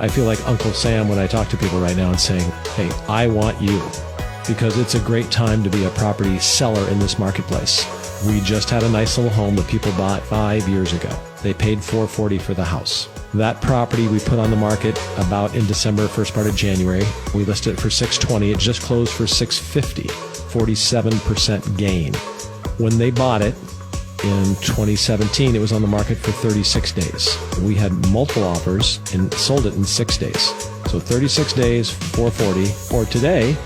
I feel like Uncle Sam when I talk to people right now and saying, hey, I want you, because it's a great time to be a property seller in this marketplace. We just had a nice little home that people bought 5 years ago. They paid $440 for the house. That property we put on the market about in December, first part of January. We listed it for $620. It just closed for $650, 47% gain. When they bought it, in 2017, it was on the market for 36 days. We had multiple offers and sold it in 6 days. So 36 days, 440, or today,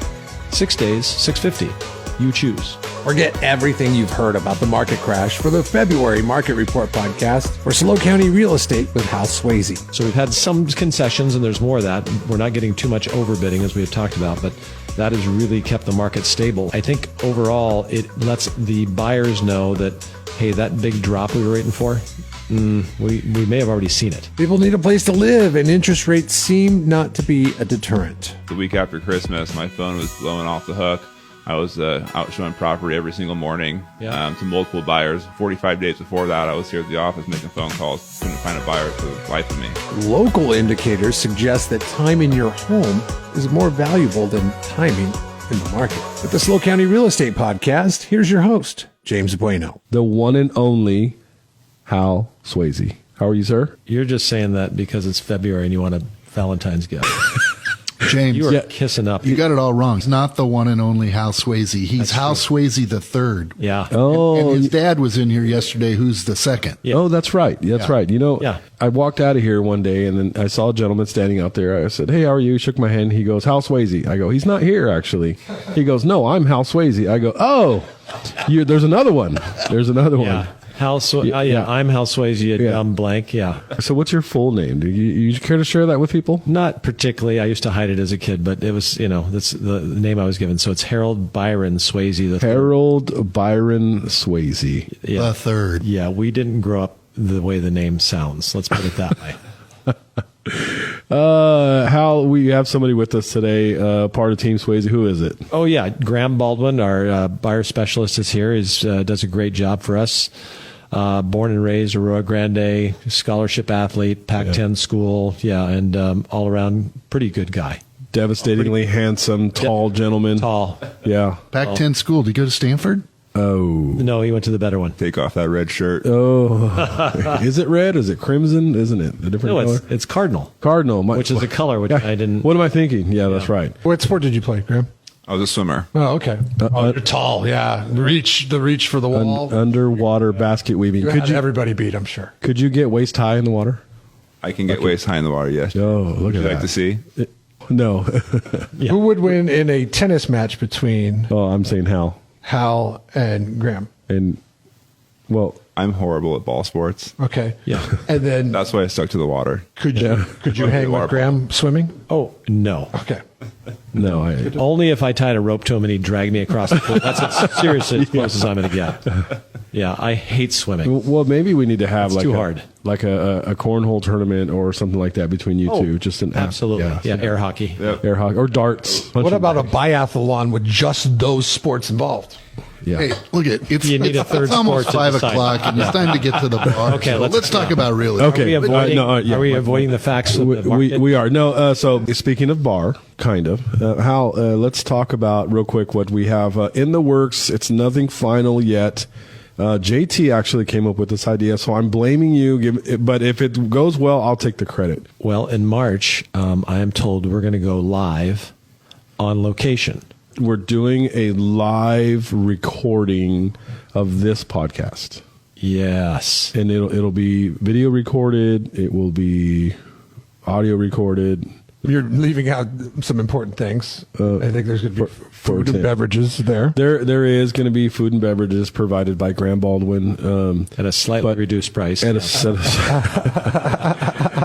6 days, 650. You choose. Or get everything you've heard about the market crash for the February Market Report podcast for SLO County Real Estate with Hal Sweasey. So we've had some concessions, and there's more of that. We're not getting too much overbidding, as we had talked about, but that has really kept the market stable. I think overall, it lets the buyers know that, hey, that big drop we were waiting for, we may have already seen it. People need a place to live, and interest rates seem not to be a deterrent. The week after Christmas, my phone was blowing off the hook. I was out showing property every single morning to multiple buyers. 45 days before that, I was here at the office making phone calls. Couldn't find a buyer for the life of me. Local indicators suggest that time in your home is more valuable than timing in the market. With the SLO County Real Estate podcast, here's your host, James Bueno. The one and only Hal Sweasey. How are you, sir? You're just saying that because it's February and you want a Valentine's gift. James, you are kissing up. You got it all wrong. It's not the one and only Hal Sweasey. He's Hal Sweasey the third. Yeah. Oh, and his dad was in here yesterday, who's the second. Yeah. Oh, that's right. That's right. You know, I walked out of here one day and then I saw a gentleman standing out there. I said, hey, how are you? He shook my hand. He goes, Hal Sweasey. I go, he's not here, actually. He goes, no, I'm Hal Sweasey. I go, oh, there's another one. There's another one. I'm Hal Sweasey. I'm blank. Yeah. So what's your full name? Do you care to share that with people? Not particularly. I used to hide it as a kid, but it was, that's the name I was given. So it's Harold Byron Sweasey the third. Harold Byron Sweasey the third. Yeah, we didn't grow up the way the name sounds. Let's put it that way. Hal, we have somebody with us today, part of Team Sweasey. Who is it? Oh, yeah. Graham Baldwin, our buyer specialist, is here. He does a great job for us. Born and raised Arroyo Grande, scholarship athlete, Pac-10 school. Yeah, and all around pretty good guy. Devastatingly handsome, tall gentleman. Tall. Yeah. Pac-10 school. Did you go to Stanford? Oh. No, he went to the better one. Take off that red shirt. Oh. Is it red? Is it crimson? Isn't it a different color? It's cardinal. Cardinal. Which is a color, which I didn't... What am I thinking? Yeah, that's right. What sport did you play, Graham? I was a swimmer. Oh, okay. You're tall, yeah. The reach for the wall. Underwater basket weaving. Could you everybody beat, I'm sure. Could you get waist high in the water? I can get waist high in the water, yes. Oh, look Would at you that. like to see? No. Yeah. Who would win in a tennis match between I'm saying Hal and Graham? And, well... I'm horrible at ball sports. Okay. Yeah. And then... That's why I stuck to the water. Could you hang with Graham swimming? Oh, no. Okay. No, Only if I tied a rope to him and he dragged me across the pool. That's as seriously as close as I'm going to get. Yeah, I hate swimming. Well, maybe we need to have too hard. Like a cornhole tournament or something like that between you two. Just an absolutely. Yeah, air hockey. Yep. Air hockey or darts. What about a biathlon with just those sports involved? Yeah. Hey, look at it's sport almost to 5 decide. o'clock, and it's time to get to the bar. Okay, so let's talk about real Okay. estate. Are we avoiding the facts of the market? We are. No, so speaking of bar, kind of. Hal, let's talk about real quick what we have in the works. It's nothing final yet. JT actually came up with this idea, so I'm blaming you. But if it goes well, I'll take the credit. Well, in March, I am told we're going to go live on location. We're doing a live recording of this podcast. Yes. And it'll be video recorded. It will be audio recorded. You're leaving out some important things. I think there's going to be food and beverages there. There is going to be food and beverages provided by Graham Baldwin at a slightly reduced price. At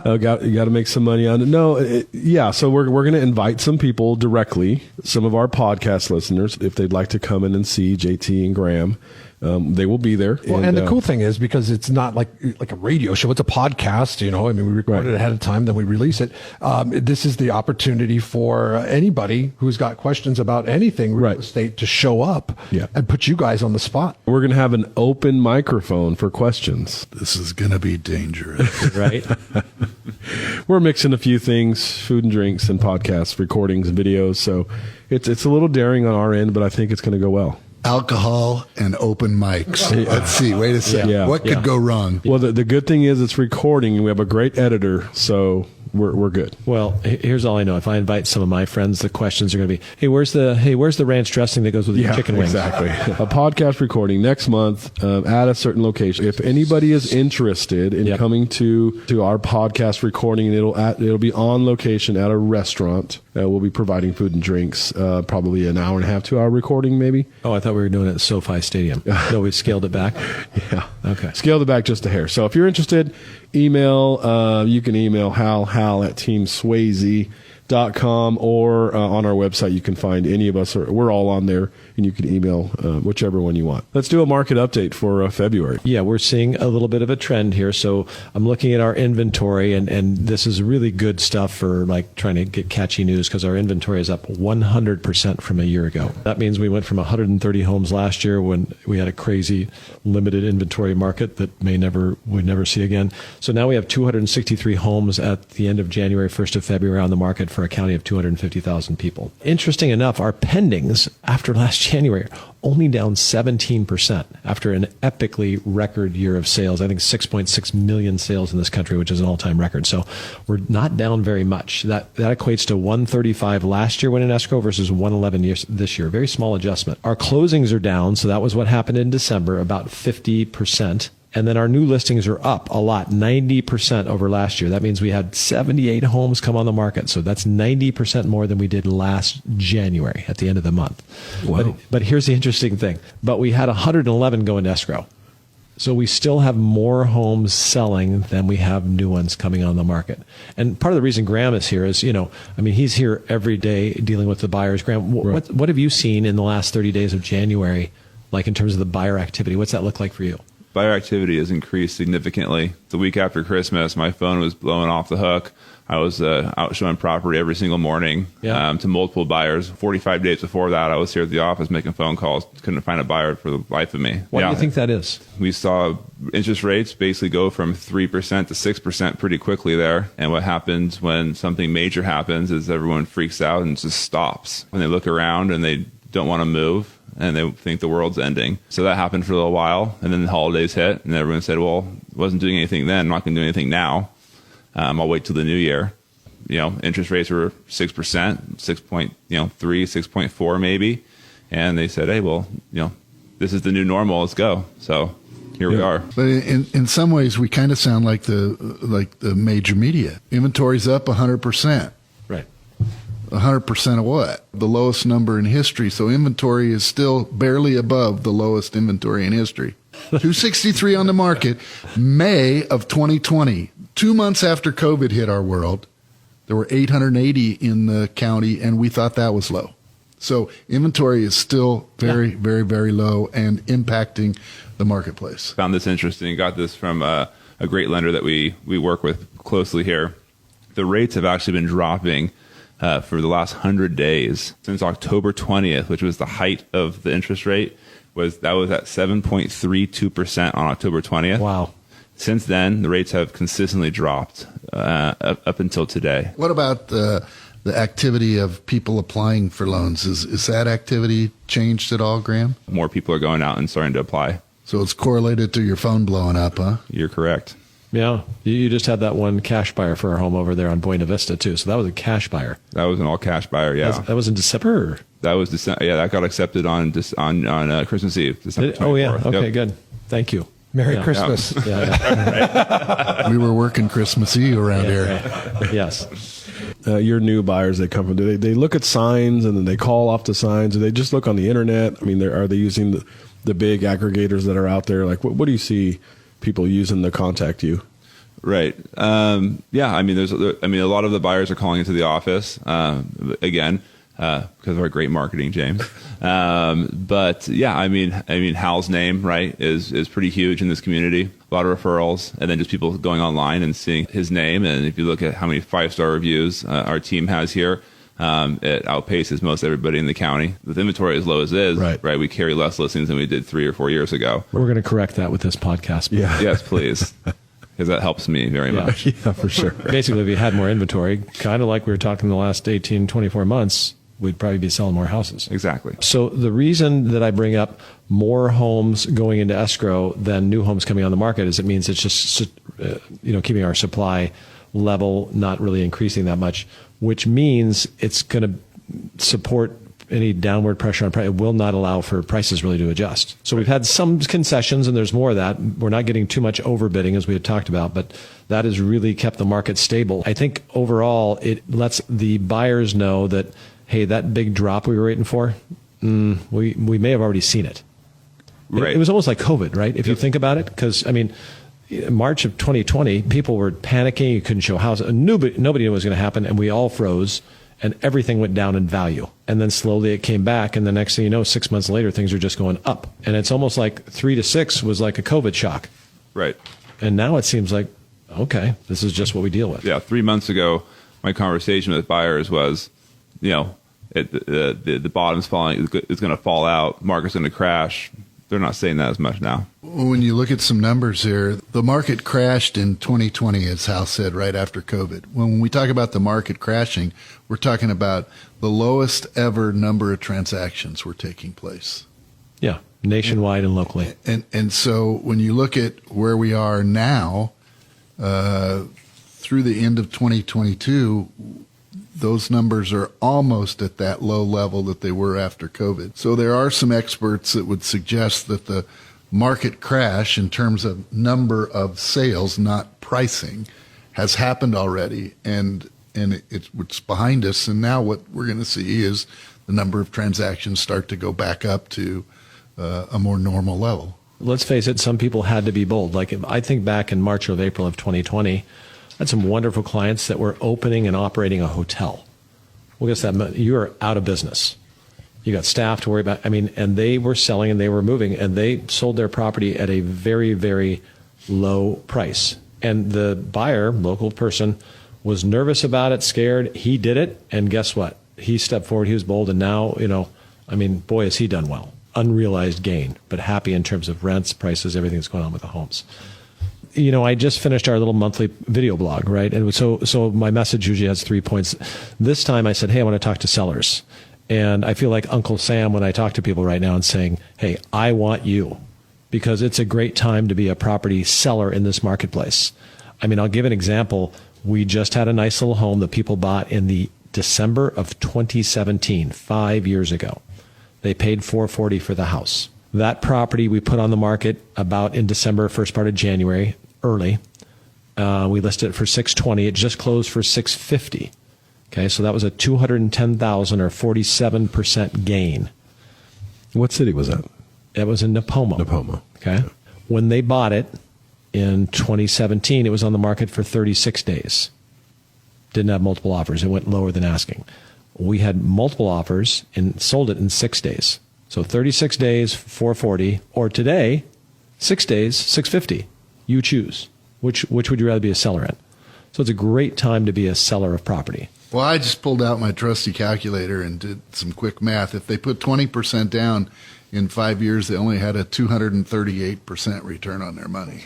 you got to make some money on it. No, so we're going to invite some people directly, some of our podcast listeners, if they'd like to come in and see JT and Graham. they will be there. Well, and the cool thing is, because it's not like a radio show, it's a podcast, you know, I mean, we record it ahead of time, then we release it. This is the opportunity for anybody who's got questions about anything real estate to show up and put you guys on the spot. We're going to have an open microphone for questions. This is going to be dangerous. Right? We're mixing a few things, food and drinks and podcasts, recordings and videos. So it's a little daring on our end, but I think it's going to go well. Alcohol and open mics. Let's see. Wait a second. Yeah. What could go wrong? Well, the good thing is it's recording, and we have a great editor, so we're good. Well, here's all I know. If I invite some of my friends, the questions are going to be, where's the ranch dressing that goes with your chicken wings? Exactly. A podcast recording next month at a certain location. If anybody is interested in coming to our podcast recording, it'll be on location at a restaurant. We'll be providing food and drinks, probably an hour and a half, 2 hour recording, maybe. Oh, I thought we were doing it at SoFi Stadium. No, we scaled it back. Yeah. Okay. Scaled it back just a hair. So if you're interested, email. You can email Hal at Team Sweasey.com, or on our website you can find any of us. We're all on there, and you can email whichever one you want. Let's do a market update for February. Yeah, we're seeing a little bit of a trend here. So I'm looking at our inventory, and this is really good stuff for like trying to get catchy news, because our inventory is up 100% from a year ago. That means we went from 130 homes last year when we had a crazy limited inventory market that we'd never see again. So now we have 263 homes at the end of January, 1st of February on the market for a county of 250,000 people. Interesting enough, our pendings after last January only down 17% after an epically record year of sales. I think 6.6 million sales in this country, which is an all-time record. So we're not down very much. That equates to 135 last year when in escrow versus 111 this year. Very small adjustment. Our closings are down, so that was what happened in December, about 50%. And then our new listings are up a lot, 90% over last year. That means we had 78 homes come on the market. So that's 90% more than we did last January at the end of the month. Wow. But here's the interesting thing. But we had 111 go into escrow. So we still have more homes selling than we have new ones coming on the market. And part of the reason Graham is here is, he's here every day dealing with the buyers. Graham, what have you seen in the last 30 days of January, like in terms of the buyer activity? What's that look like for you? Buyer activity has increased significantly. The week after Christmas, my phone was blowing off the hook. I was out showing property every single morning to multiple buyers. 45 days before that, I was here at the office making phone calls. Couldn't find a buyer for the life of me. Why do you think that is? We saw interest rates basically go from 3% to 6% pretty quickly there. And what happens when something major happens is everyone freaks out and just stops. When they look around and they don't want to move, and they think the world's ending. So that happened for a little while, and then the holidays hit, and everyone said, well, I wasn't doing anything then, I'm not going to do anything now. I'll wait till the new year. Interest rates were 6%, 6.3, 6.4 maybe. And they said, hey, well, this is the new normal, let's go. So here we are. But in some ways, we kind of sound like the major media. Inventory's up 100%. Right. 100% of what? The lowest number in history. So inventory is still barely above the lowest inventory in history. 263 on the market, May of 2020. 2 months after COVID hit our world, there were 880 in the county, and we thought that was low. So inventory is still very, very, very low and impacting the marketplace. Found this interesting. Got this from a great lender that we work with closely here. The rates have actually been dropping for the last 100 days since October 20th, which was the height of the interest rate. That was at 7.32% on October 20th. Wow. Since then, the rates have consistently dropped up until today. What about the activity of people applying for loans? Is that activity changed at all, Graham? More people are going out and starting to apply. So it's correlated to your phone blowing up, huh? You're correct. Yeah. You just had that one cash buyer for our home over there on Buena Vista, too. So that was a cash buyer. That was an all-cash buyer, yeah. That was in December? That was December. Yeah, that got accepted on Christmas Eve, December 24th. Oh, yeah. Okay, good. Thank you. Merry Christmas. Yeah. We were working Christmas Eve around here. Right. Yes. Your new buyers that come from, do they look at signs and then they call off the signs, or they just look on the internet? I mean, are they using the big aggregators that are out there? Like, what do you see people using to contact you? Right. Yeah. I mean, a lot of the buyers are calling into the office. Again, because of our great marketing, James. But yeah, I mean, Hal's name, right, is pretty huge in this community. A lot of referrals, and then just people going online and seeing his name. And if you look at how many 5-star reviews our team has here, it outpaces most everybody in the county. With inventory as low as it is, right, we carry less listings than we did 3 or 4 years ago. We're going to correct that with this podcast. Yeah. Yes, please. Because that helps me very much. Yeah, for sure. Basically, if you had more inventory, kind of like we were talking the last 18, 24 months, we'd probably be selling more houses. Exactly. So the reason that I bring up more homes going into escrow than new homes coming on the market is it means it's just, keeping our supply level, not really increasing that much, which means it's going to support any downward pressure on price. It will not allow for prices really to adjust. So we've had some concessions, and there's more of that. We're not getting too much overbidding, as we had talked about, but that has really kept the market stable. I think overall, it lets the buyers know that, hey, that big drop we were waiting for, we may have already seen it. Right. It was almost like COVID, right? If you think about it, because, I mean, in March of 2020, people were panicking. You couldn't show houses. Nobody knew what was going to happen, and we all froze. And everything went down in value. And then slowly it came back. And the next thing you know, 6 months later, things are just going up. And it's almost like 3 to 6 was like a COVID shock. Right. And now it seems like, okay, this is just what we deal with. Yeah. 3 months ago, my conversation with buyers was, the bottom's falling. It's going to fall out. Market's going to crash. They're not saying that as much now. When you look at some numbers here, the market crashed in 2020, as Hal said, right after COVID. When we talk about the market crashing, we're talking about the lowest ever number of transactions were taking place. Yeah, nationwide and locally. And so when you look at where we are now, through the end of 2022, those numbers are almost at that low level that they were after COVID. So there are some experts that would suggest that the market crash in terms of number of sales, not pricing, has happened already, and it's behind us. And now what we're going to see is the number of transactions start to go back up to a more normal level. Let's face it, some people had to be bold. Like, if I think back in March or April of 2020, I had some wonderful clients that were opening and operating a hotel. Well, guess that you are out of business. You got staff to worry about. I mean, and they were selling and they were moving, and they sold their property at a very, very low price. And the buyer, local person, was nervous about it, scared. He did it, and guess what? He stepped forward. He was bold, and now, boy, has he done well. Unrealized gain, but happy in terms of rents, prices, everything that's going on with the homes. I just finished our little monthly video blog, right? And so my message usually has 3 points. This time I said, hey, I want to talk to sellers. And I feel like Uncle Sam when I talk to people right now and saying, hey, I want you, because it's a great time to be a property seller in this marketplace. I mean, I'll give an example. We just had a nice little home that people bought in the December of 2017, 5 years ago. They paid $440 for the house. That property we put on the market about in December, first part of January, early. We listed it for $620. It just closed for $650. Okay, so that was a $210,000 or 47% gain. What city was that? It was in Napomo. Okay. When they bought it in 2017, it was on the market for 36 days. Didn't have multiple offers. It went lower than asking. We had multiple offers and sold it in 6 days. So 36 days, 440, or today, 6 days, 650. You choose. Which would you rather be a seller in? So it's a great time to be a seller of property. Well, I just pulled out my trusty calculator and did some quick math. If they put 20% down in 5 years, they only had a 238% return on their money.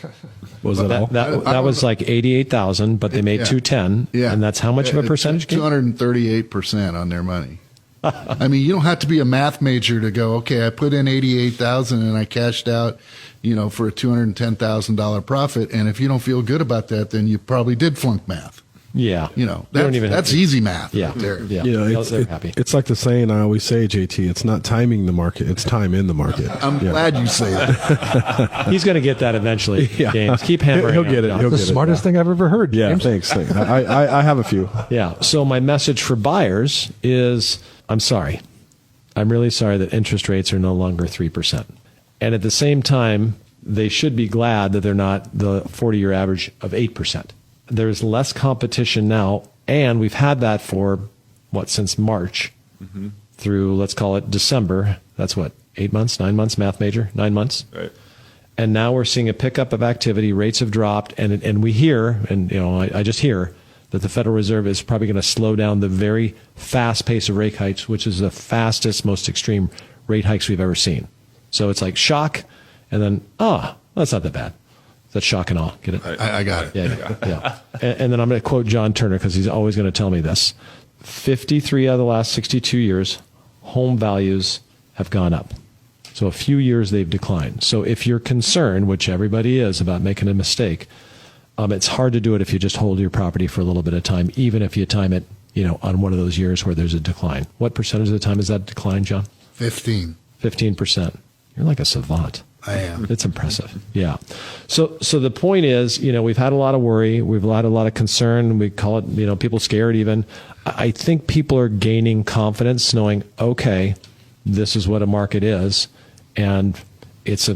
Was that was like 88,000, but they made 210. Yeah, and that's how much of a percentage gain? 238% on their money. I mean, you don't have to be a math major to go, okay, I put in 88,000 and I cashed out, for a $210,000 profit. And if you don't feel good about that, then you probably did flunk math. Yeah. That's easy math. Yeah. Right there. Yeah. They're happy. It's like the saying I always say, JT, it's not timing the market, it's time in the market. I'm glad you say that. He's going to get that eventually, James. Keep hammering. He'll get it. The smartest thing I've ever heard. Yeah, James. thanks. I have a few. Yeah. So my message for buyers is, I'm sorry. I'm really sorry that interest rates are no longer 3%. And at the same time, they should be glad that they're not the 40-year average of 8%. There's less competition now, and we've had that for, since March. through, let's call it December. That's what, 8 months, 9 months, math major, 9 months. Right. And now we're seeing a pickup of activity. Rates have dropped, and we hear, and I just hear that the Federal Reserve is probably going to slow down the very fast pace of rate hikes, which is the fastest, most extreme rate hikes we've ever seen. So it's like shock, and then that's not that bad. That's shock and awe. Get it? I got it. Yeah. And then I'm going to quote John Turner because he's always going to tell me this. 53 out of the last 62 years, home values have gone up. So a few years they've declined. So if you're concerned, which everybody is, about making a mistake, it's hard to do it if you just hold your property for a little bit of time, even if you time it, on one of those years where there's a decline. What percentage of the time is that decline, John? 15%. You're like a savant. I am. It's impressive. Yeah. So the point is, we've had a lot of worry. We've had a lot of concern. We call it, people scared even. I think people are gaining confidence knowing, okay, this is what a market is. And it's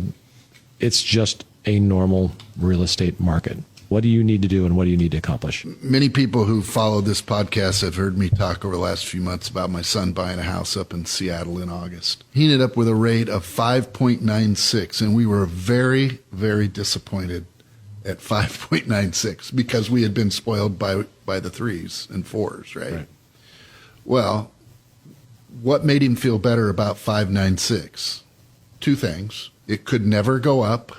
just a normal real estate market. What do you need to do and what do you need to accomplish? Many people who follow this podcast have heard me talk over the last few months about my son buying a house up in Seattle in August. He ended up with a rate of 5.96, and we were very, very disappointed at 5.96 because we had been spoiled by the 3s and 4s, right? Well, what made him feel better about 5.96? 2 things. It could never go up,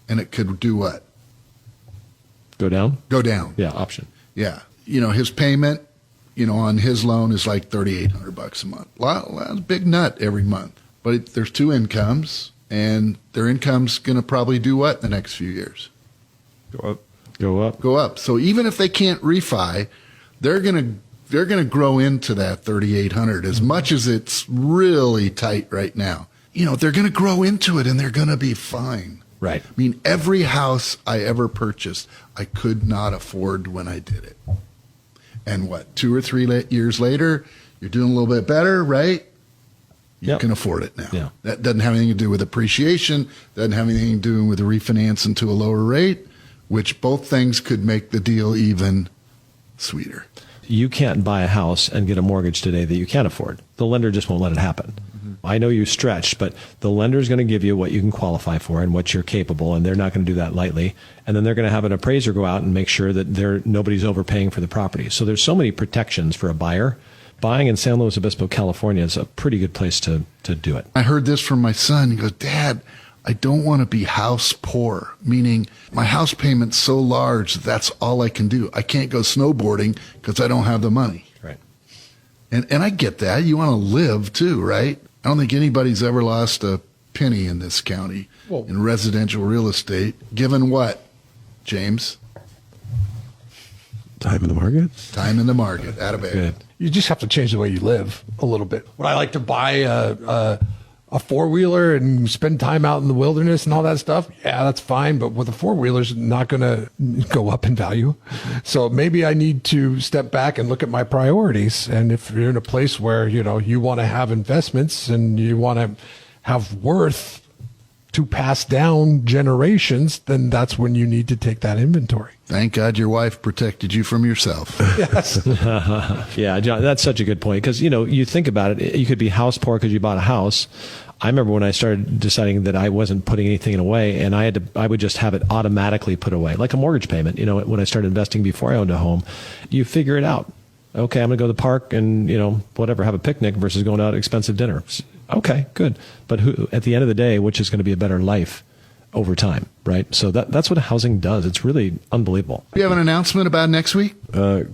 and it could do what? Go down? Go down. Yeah, option. Yeah. His payment, on his loan is like $3,800 a month. A big nut every month. But there's 2 incomes, and their income's going to probably do what in the next few years? Go up. So even if they can't refi, they're going to grow into that $3,800 as much as it's really tight right now. They're going to grow into it and they're going to be fine. Right. I mean, every house I ever purchased, I could not afford when I did it. And 2 or 3 years later, you're doing a little bit better, right? You can afford it now. Yeah. That doesn't have anything to do with appreciation. Doesn't have anything to do with the refinance into a lower rate, which both things could make the deal even sweeter. You can't buy a house and get a mortgage today that you can't afford. The lender just won't let it happen. I know you stretched, but the lender is going to give you what you can qualify for and what you're capable, and they're not going to do that lightly. And then they're going to have an appraiser go out and make sure that nobody's overpaying for the property. So there's so many protections for a buyer. Buying in San Luis Obispo, California is a pretty good place to do it. I heard this from my son. He goes, Dad, I don't want to be house poor, meaning my house payment's so large that's all I can do. I can't go snowboarding because I don't have the money. Right. And I get that. You want to live too, right? I don't think anybody's ever lost a penny in this county in residential real estate. Given what, James? Time in the market? Time in the market. Attaboy. Good. You just have to change the way you live a little bit. Would I like to buy a 4-wheeler and spend time out in the wilderness and all that stuff? Yeah, that's fine. But with a 4-wheeler's not going to go up in value. So maybe I need to step back and look at my priorities. And if you're in a place where, you want to have investments and you want to have worth to pass down generations, then that's when you need to take that inventory. Thank God your wife protected you from yourself. Yes. Yeah, John, that's such a good point because, you think about it, you could be house poor because you bought a house. I remember when I started deciding that I wasn't putting anything away and I would just have it automatically put away, like a mortgage payment. When I started investing before I owned a home, you figure it out. Okay, I'm going to go to the park and, whatever, have a picnic versus going out to expensive dinner. Okay, good. But at the end of the day, which is going to be a better life over time, right? So that's what housing does. It's really unbelievable. Do you have an announcement about next week?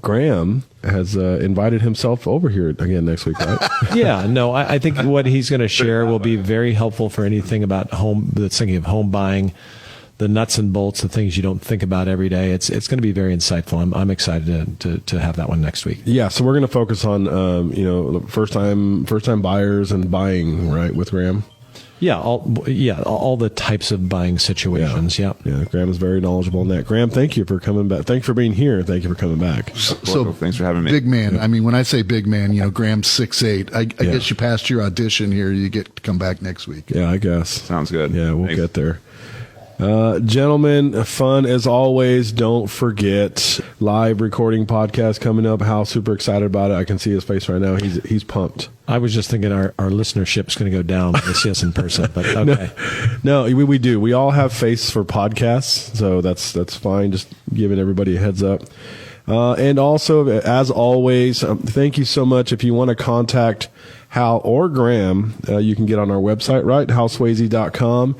Graham has invited himself over here again next week, right? Yeah, no, I think what he's going to share will be very helpful for anything about home, that's thinking of home buying, the nuts and bolts, the things you don't think about every day. It's going to be very insightful. I'm excited to have that one next week. Yeah, so we're going to focus on first time buyers and buying, right, with Graham. Yeah, all the types of buying situations. Yeah. Graham is very knowledgeable in that. Graham, thank you for coming back. Thank you for being here. Thank you for coming back. So thanks for having me. Big man. I mean, when I say big man, Graham's 6'8". I guess you passed your audition here. You get to come back next week. Yeah, I guess. Sounds good. Yeah, we'll Thanks. get there. Gentlemen, fun as always. Don't forget live recording podcast coming up. Hal's super excited about it. I can see his face right now. He's pumped. I was just thinking our listenership is going to go down when they see us in person, but okay. No, we do. We all have face for podcasts, so that's fine. Just giving everybody a heads up. And also, as always, thank you so much. If you want to contact Hal or Graham, you can get on our website, right? HalSweasey.com.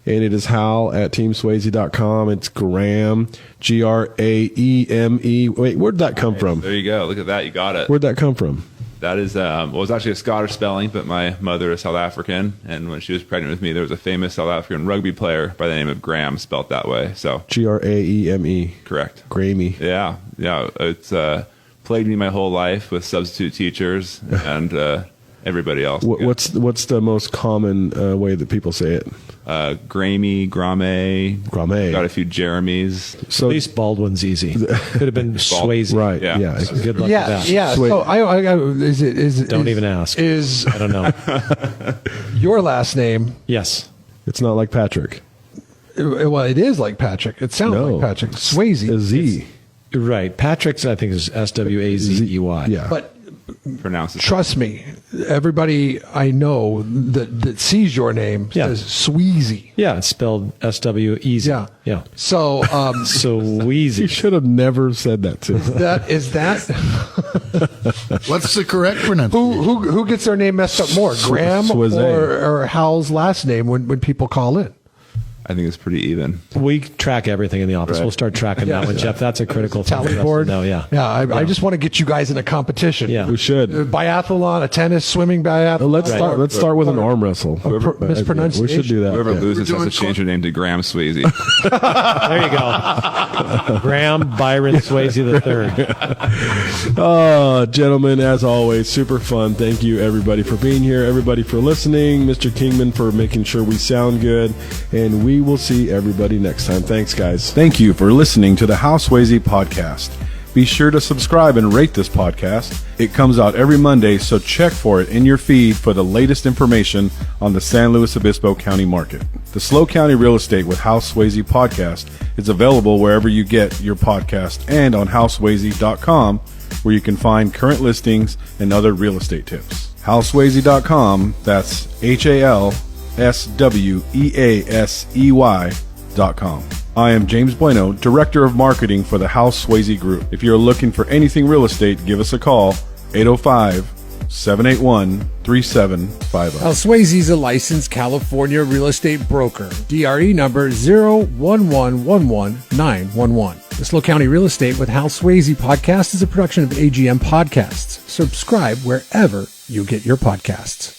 And it is Hal at TeamSweasey.com. It's Graham, Graeme. Wait, where'd that come from? There you go. Look at that. You got it. Where'd that come from? That is, well, it was actually a Scottish spelling, but my mother is South African. And when she was pregnant with me, there was a famous South African rugby player by the name of Graham, spelt that way. So Graeme. Correct. Graeme. Yeah. It's plagued me my whole life with substitute teachers and everybody else. What's the most common way that people say it? Gramey, Grame. Got a few Jeremys. So At least Baldwin's easy. Could have been Sweasey. right, Yeah. yeah. So good luck with Yeah, that. yeah. Sweet. So Don't even ask. Is I don't know. your last name? Yes. It's not like Patrick. Well, it is like Patrick. It sounds like Patrick. Swayze. A Z. Right. Patrick's, I think, is Swazey. Yeah. But Pronounce it. trust me, everybody I know that sees your name says Sweasey. Yeah, it's spelled Swez. Yeah. Yeah. So, So You Weezy. should have never said that to me. is that What's the correct pronunciation? who gets their name messed up more, Graham Sweasey. or Hal's last name when people call in? I think it's pretty even. We track everything in the office. Right. We'll start tracking that one, Jeff. That's a critical thing. Tally for us to board. know, yeah. Yeah. I just want to get you guys in a competition. Yeah. We should. Biathlon, a tennis, swimming biathlon. Let's start with an arm wrestle. Mispronunciation. We should do that. Whoever Yeah. loses has doing to change their name to Graham Sweasey. There you go. Graham Byron Swayze III. Oh, gentlemen, as always, super fun. Thank you, everybody, for being here. Everybody for listening. Mr. Kingman for making sure we sound good. And we will see everybody next time. Thanks, guys. Thank you for listening to the Hal Sweasey podcast. Be sure to subscribe and rate this podcast. It comes out every Monday, so check for it in your feed for the latest information on the San Luis Obispo County market. The SLO County Real Estate with Hal Sweasey podcast is available wherever you get your podcast and on halsweasey.com, where you can find current listings and other real estate tips. halsweasey.com, that's HALSWEASEY.com. I am James Bueno, Director of Marketing for the Hal Sweasey Group. If you're looking for anything real estate, give us a call, 805-781-3750. Hal Sweasey is a licensed California real estate broker. DRE number 01111-911. The SLO County Real Estate with Hal Sweasey podcast is a production of AGM Podcasts. Subscribe wherever you get your podcasts.